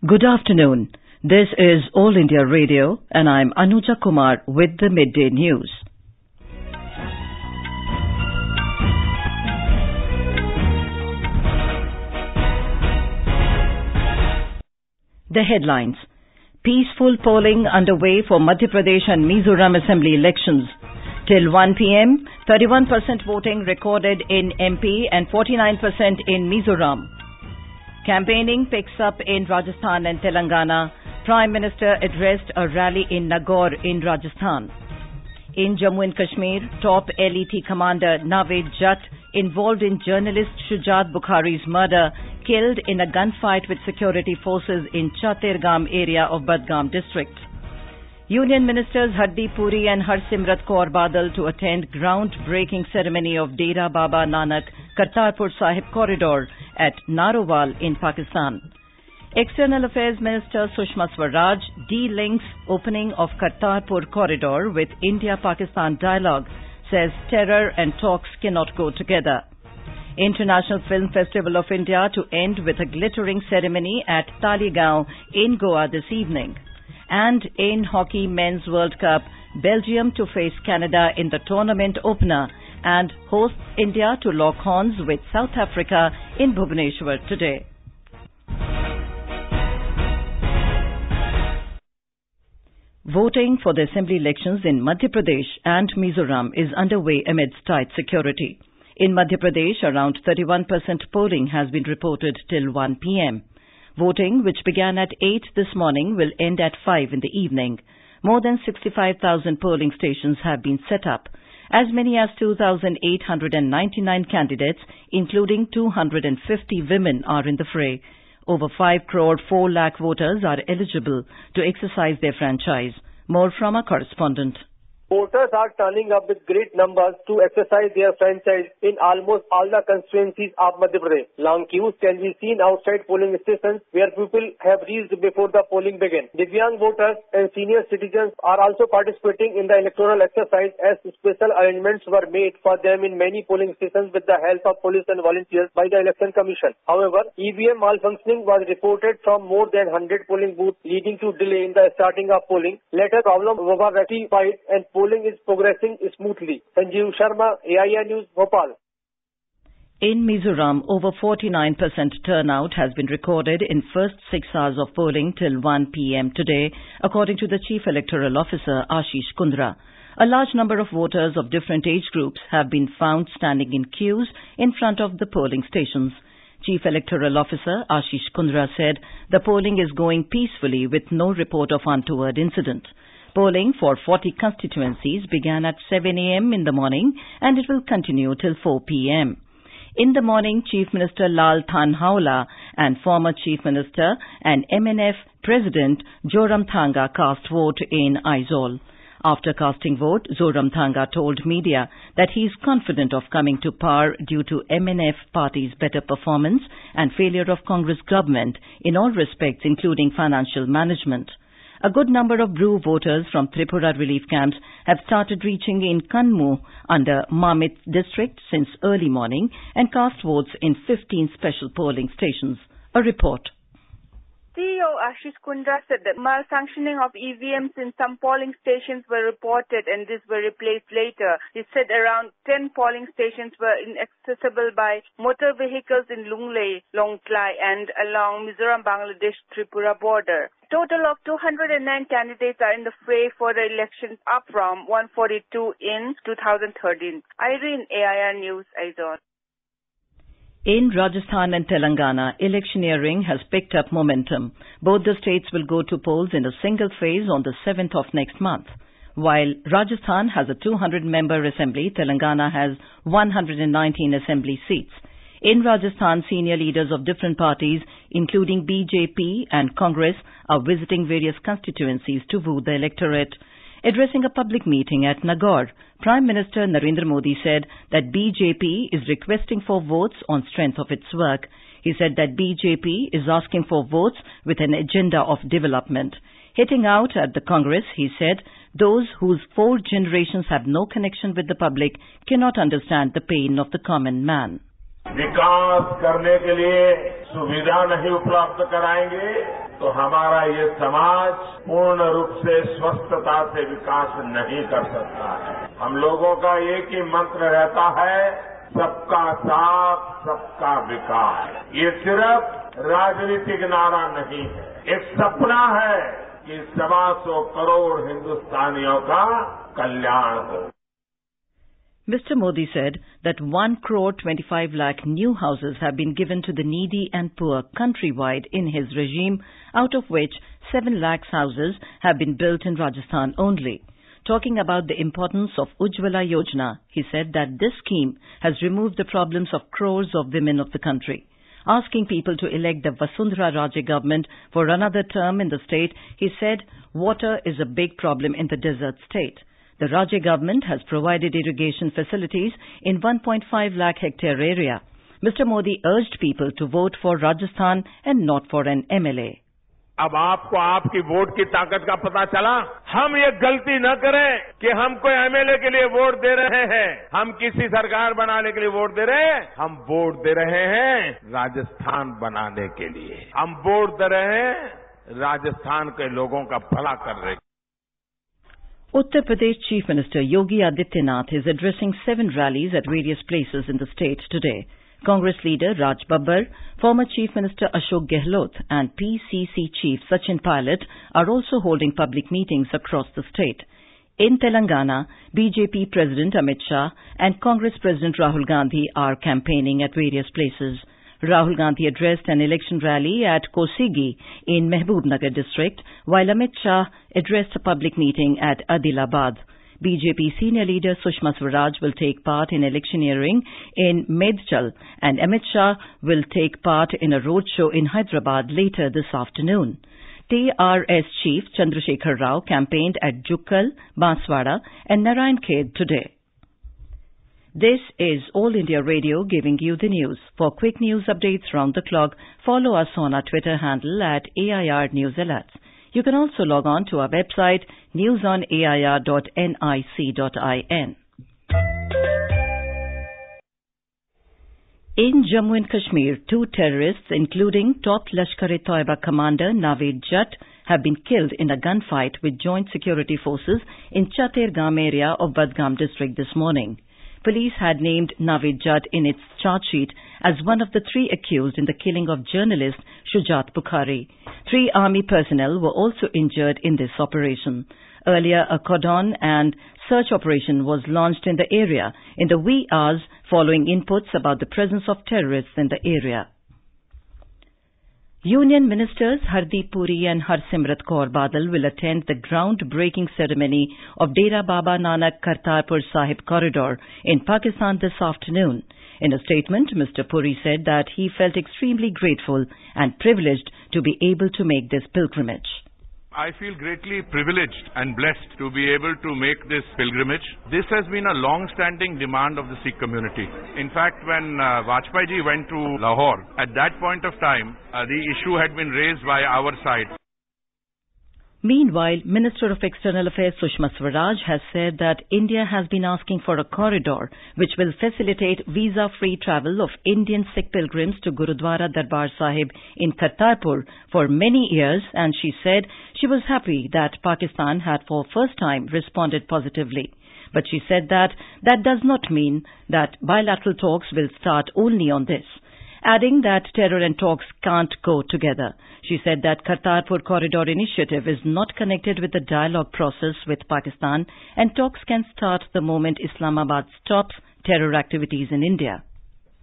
Good afternoon. This is All India Radio and I'm Anuja Kumar with the Midday News. The headlines. Peaceful polling underway for Madhya Pradesh and Mizoram Assembly elections. Till 1 p.m., 31% voting recorded in MP and 49% in Mizoram. Campaigning picks up in Rajasthan and Telangana. Prime Minister addressed a rally in Nagaur in Rajasthan. In Jammu and Kashmir, top LET commander Naved Jatt, involved in journalist Shujat Bukhari's murder, killed in a gunfight with security forces in Chatergam area of Budgam district. Union Ministers Hardeep Puri and Harsimrat Kaur Badal to attend ground-breaking ceremony of Dera Baba Nanak Kartarpur Corridor at Narowal in Pakistan. External Affairs Minister Sushma Swaraj delinks opening of Kartarpur Corridor with India-Pakistan dialogue, says terror and talks cannot go together. International Film Festival of India to end with a glittering ceremony at Taligaon in Goa this evening. And in Hockey Men's World Cup, Belgium to face Canada in the tournament opener and hosts India to lock horns with South Africa in Bhubaneswar today. Voting for the assembly elections in Madhya Pradesh and Mizoram is underway amidst tight security. In Madhya Pradesh, around 31% polling has been reported till 1 p.m. Voting, which began at 8 this morning, will end at 5 in the evening. More than 65,000 polling stations have been set up. As many as 2,899 candidates, including 250 women, are in the fray. Over 5 crore 4 lakh voters are eligible to exercise their franchise. More from our correspondent. Voters are turning up with great numbers to exercise their franchise in almost all the constituencies of Madhya Pradesh. Long queues can be seen outside polling stations where people have reached before the polling begins. Divyang voters and senior citizens are also participating in the electoral exercise as special arrangements were made for them in many polling stations with the help of police and volunteers by the Election Commission. However, EVM malfunctioning was reported from more than 100 polling booths, leading to delay in the starting of polling. Later, problem was rectified and polling is progressing smoothly. Sanjeev Sharma, AIR News, Bhopal. In Mizoram, over 49% turnout has been recorded in first 6 hours of polling till 1 p.m. today, according to the Chief Electoral Officer Ashish Kundra. A large number of voters of different age groups have been found standing in queues in front of the polling stations. Chief Electoral Officer Ashish Kundra said the polling is going peacefully with no report of untoward incident. Polling for 40 constituencies began at 7 a.m. in the morning and it will continue till 4 p.m. In the morning, Chief Minister Lal Thanhawla and former Chief Minister and MNF President Zoramthanga cast vote in Aizawl. After casting vote, Zoramthanga told media that he is confident of coming to power due to MNF party's better performance and failure of Congress government in all respects, including financial management. A good number of Bru voters from Tripura relief camps have started reaching in Kanmu under Mamit district since early morning and cast votes in 15 special polling stations. A report. CEO Ashish Kundra said that malfunctioning of EVMs in some polling stations were reported and these were replaced later. He said around 10 polling stations were inaccessible by motor vehicles in Lunglei, Longtlai and along Mizoram-Bangladesh-Tripura border. Total of 209 candidates are in the fray for the elections, up from 142 in 2013. Irene, AIR News, Aizawl. In Rajasthan and Telangana, electioneering has picked up momentum. Both the states will go to polls in a single phase on the 7th of next month. While Rajasthan has a 200-member assembly, Telangana has 119 assembly seats. In Rajasthan, senior leaders of different parties, including BJP and Congress, are visiting various constituencies to woo the electorate. Addressing a public meeting at Nagaur, Prime Minister Narendra Modi said that BJP is requesting for votes on strength of its work. He said that BJP is asking for votes with an agenda of development. Hitting out at the Congress, he said, those whose 4 generations have no connection with the public cannot understand the pain of the common man. विकास करने के लिए सुविधा नहीं उपलब्ध कराएंगे तो हमारा ये समाज पूर्ण रूप से स्वस्थता से विकास नहीं कर सकता है। हम लोगों का एक ही मंत्र रहता है, सबका साथ सबका विकास। ये सिर्फ राजनीतिक नारा नहीं है, एक सपना है कि 125 करोड़ हिंदुस्तानियों का कल्याण हो। Mr. Modi said that 1,25 lakh new houses have been given to the needy and poor countrywide in his regime, out of which 7 lakh houses have been built in Rajasthan only. Talking about the importance of Ujjwala Yojana, he said that this scheme has removed the problems of crores of women of the country. Asking people to elect the Vasundhara Raje government for another term in the state, he said water is a big problem in the desert state. The Raje government has provided irrigation facilities in 1.5 lakh hectare area. Mr. Modi urged people to vote for Rajasthan and not for an MLA. अब आपको आपकी vote की ताकत का पता चला। हम ये गलती न करें कि हम कोई एमएलए के लिए वोट दे रहे हैं, हम किसी सरकार बनाने के लिए वोट दे रहे हैं, हम वोट दे रहे हैं राजस्थान बनाने के लिए। हम वोट दे रहे हैं राजस्थान के लोगों का भला कर रहे हैं। Uttar Pradesh Chief Minister Yogi Adityanath is addressing 7 rallies at various places in the state today. Congress leader Raj Babbar, former Chief Minister Ashok Gehlot and PCC Chief Sachin Pilot are also holding public meetings across the state. In Telangana, BJP President Amit Shah and Congress President Rahul Gandhi are campaigning at various places. Rahul Gandhi addressed an election rally at Kosigi in Mehbubnagar district, while Amit Shah addressed a public meeting at Adilabad. BJP senior leader Sushma Swaraj will take part in electioneering in Medchal, and Amit Shah will take part in a roadshow in Hyderabad later this afternoon. TRS Chief Chandrasekhar Rao campaigned at Jukkal, Banswara and Narayan Khed today. This is All India Radio giving you the news. For quick news updates round the clock, follow us on our Twitter handle at AIR News Alerts. You can also log on to our website newsonair.nic.in. In Jammu and Kashmir, 2 terrorists, including top Lashkar-e-Toiba commander Naveed Jatt, have been killed in a gunfight with joint security forces in Chatergam area of Badgam district this morning. Police had named Naveed Jatt in its charge sheet as one of the 3 accused in the killing of journalist Shujat Bukhari. 3 army personnel were also injured in this operation. Earlier, a cordon and search operation was launched in the area in the wee hours following inputs about the presence of terrorists in the area. Union Ministers Hardeep Puri and Harsimrat Kaur Badal will attend the ground-breaking ceremony of Dera Baba Nanak Kartarpur Sahib Corridor in Pakistan this afternoon. In a statement, Mr. Puri said that he felt extremely grateful and privileged to be able to make this pilgrimage. I feel greatly privileged and blessed to be able to make this pilgrimage. This has been a long-standing demand of the Sikh community. In fact, when Vajpayee ji went to Lahore, at that point of time, the issue had been raised by our side. Meanwhile, Minister of External Affairs Sushma Swaraj has said that India has been asking for a corridor which will facilitate visa-free travel of Indian Sikh pilgrims to Gurudwara Darbar Sahib in Kartarpur for many years, and she said she was happy that Pakistan had for first time responded positively. But she said that that does not mean that bilateral talks will start only on this, adding that terror and talks can't go together. She said that Kartarpur Corridor initiative is not connected with the dialogue process with Pakistan, and talks can start the moment Islamabad stops terror activities in India.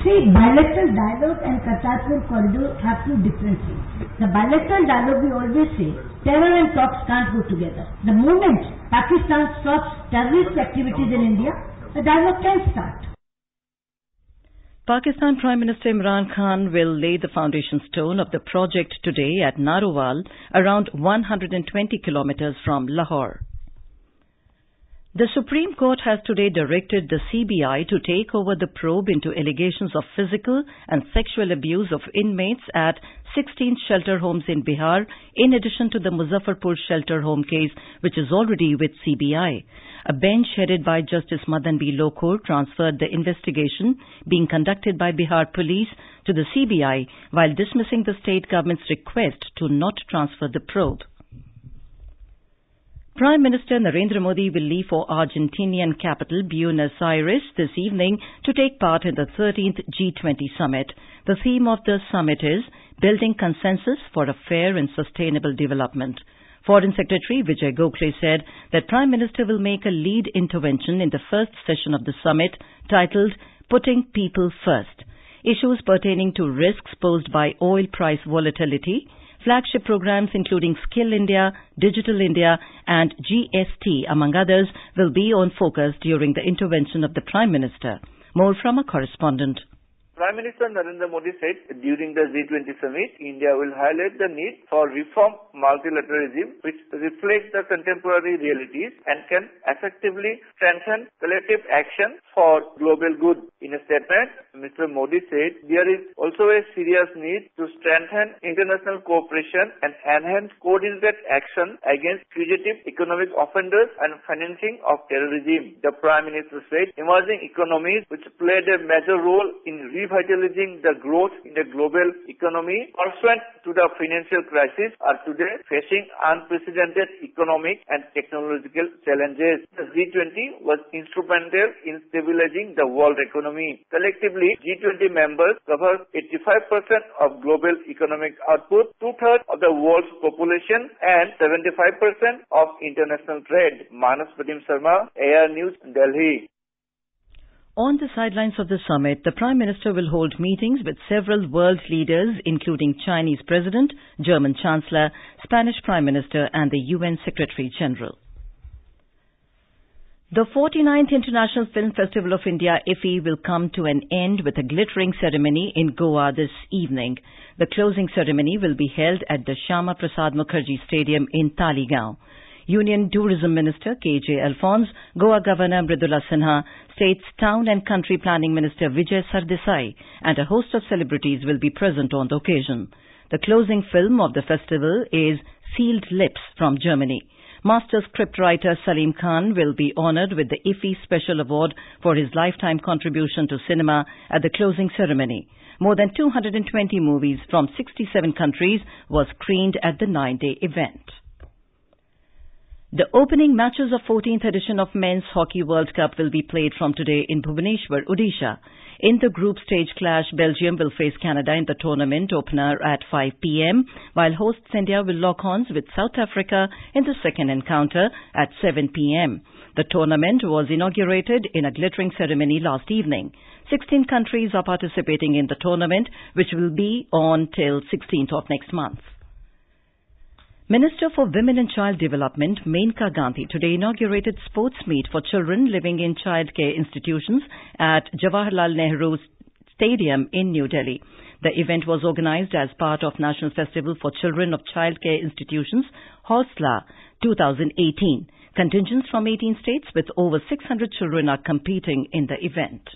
See, bilateral dialogue and Kartarpur Corridor have 2 different things. The bilateral dialogue, we always say, terror and talks can't go together. The moment Pakistan stops terrorist activities in India, the dialogue can start. Pakistan Prime Minister Imran Khan will lay the foundation stone of the project today at Narowal, around 120 kilometers from Lahore. The Supreme Court has today directed the CBI to take over the probe into allegations of physical and sexual abuse of inmates at 16 shelter homes in Bihar, in addition to the Muzaffarpur shelter home case, which is already with CBI. A bench headed by Justice Madan B. Lokur transferred the investigation being conducted by Bihar police to the CBI while dismissing the state government's request to not transfer the probe. Prime Minister Narendra Modi will leave for Argentinian capital Buenos Aires this evening to take part in the 13th G20 summit. The theme of the summit is Building Consensus for a Fair and Sustainable Development. Foreign Secretary Vijay Gokhale said that Prime Minister will make a lead intervention in the first session of the summit titled Putting People First. Issues pertaining to risks posed by oil price volatility, flagship programs including Skill India, Digital India and GST, among others, will be on focus during the intervention of the Prime Minister. More from a correspondent. Prime Minister Narendra Modi said during the G20 summit, India will highlight the need for reform multilateralism, which reflects the contemporary realities and can effectively strengthen collective action for global good. In a statement, Mr. Modi said there is also a serious need to strengthen international cooperation and enhance coordinated action against fugitive economic offenders and financing of terrorism. The Prime Minister said emerging economies, which played a major role in revitalizing the growth in the global economy pursuant to the financial crisis, are today facing unprecedented economic and technological challenges. The G20 was instrumental in stabilizing the world economy. Collectively, G20 members cover 85% of global economic output, 2/3 of the world's population, and 75% of international trade. Manas Pratim Sharma, AR News, Delhi. On the sidelines of the summit, the Prime Minister will hold meetings with several world leaders, including Chinese President, German Chancellor, Spanish Prime Minister and the UN Secretary General. The 49th International Film Festival of India, IFFI, will come to an end with a glittering ceremony in Goa this evening. The closing ceremony will be held at the Shyama Prasad Mukherjee Stadium in Taligaon. Union Tourism Minister K.J. Alphonse, Goa Governor Mridula Sinha, State's Town and Country Planning Minister Vijay Sardesai and a host of celebrities will be present on the occasion. The closing film of the festival is Sealed Lips from Germany. Master scriptwriter Salim Khan will be honoured with the IFFI Special Award for his lifetime contribution to cinema at the closing ceremony. More than 220 movies from 67 countries were screened at the 9-day event. The opening matches of 14th edition of Men's Hockey World Cup will be played from today in Bhubaneswar, Odisha. In the group stage clash, Belgium will face Canada in the tournament opener at 5 p.m., while hosts India will lock horns with South Africa in the second encounter at 7 p.m. The tournament was inaugurated in a glittering ceremony last evening. 16 countries are participating in the tournament, which will be on till 16th of next month. Minister for Women and Child Development, Menka Gandhi, today inaugurated sports meet for children living in childcare institutions at Jawaharlal Nehru Stadium in New Delhi. The event was organized as part of National Festival for Children of Childcare Institutions, Hausla 2018. Contingents from 18 states with over 600 children are competing in the event.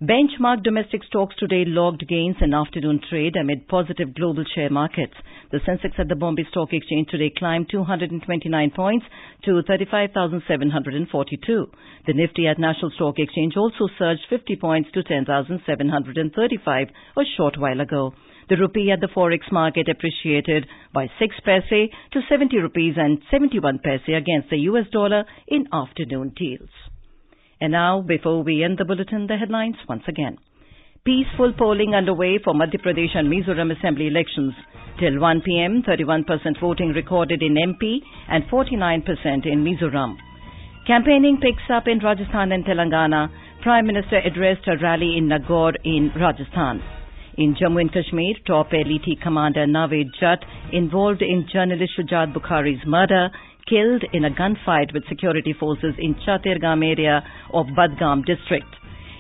Benchmark domestic stocks today logged gains in afternoon trade amid positive global share markets. The Sensex at the Bombay Stock Exchange today climbed 229 points to 35,742. The Nifty at National Stock Exchange also surged 50 points to 10,735 a short while ago. The rupee at the forex market appreciated by 6 paise to 70 rupees and 71 paise against the US dollar in afternoon deals. And now, before we end the bulletin, the headlines once again. Peaceful polling underway for Madhya Pradesh and Mizoram Assembly elections. Till 1 p.m., 31% voting recorded in MP and 49% in Mizoram. Campaigning picks up in Rajasthan and Telangana. Prime Minister addressed a rally in Nagaur in Rajasthan. In Jammu and Kashmir, top LET commander Naved Jatt, involved in journalist Shujat Bukhari's murder, killed in a gunfight with security forces in Chatirgam area of Badgam district.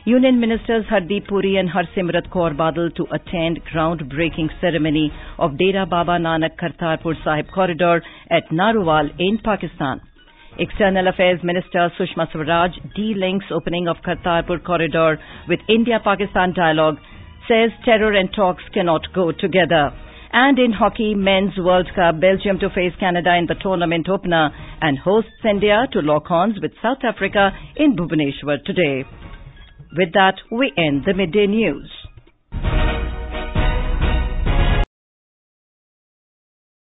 Union Ministers Hardeep Puri and Harsimrat Kaur Badal to attend groundbreaking ceremony of Dera Baba Nanak Kartarpur Corridor at Narowal in Pakistan. External Affairs Minister Sushma Swaraj delinks opening of Kartarpur Corridor with India-Pakistan dialogue, says terror and talks cannot go together. And in hockey, Men's World Cup, Belgium to face Canada in the tournament opener and hosts India to lock horns with South Africa in Bhubaneswar today. With that, we end the midday news.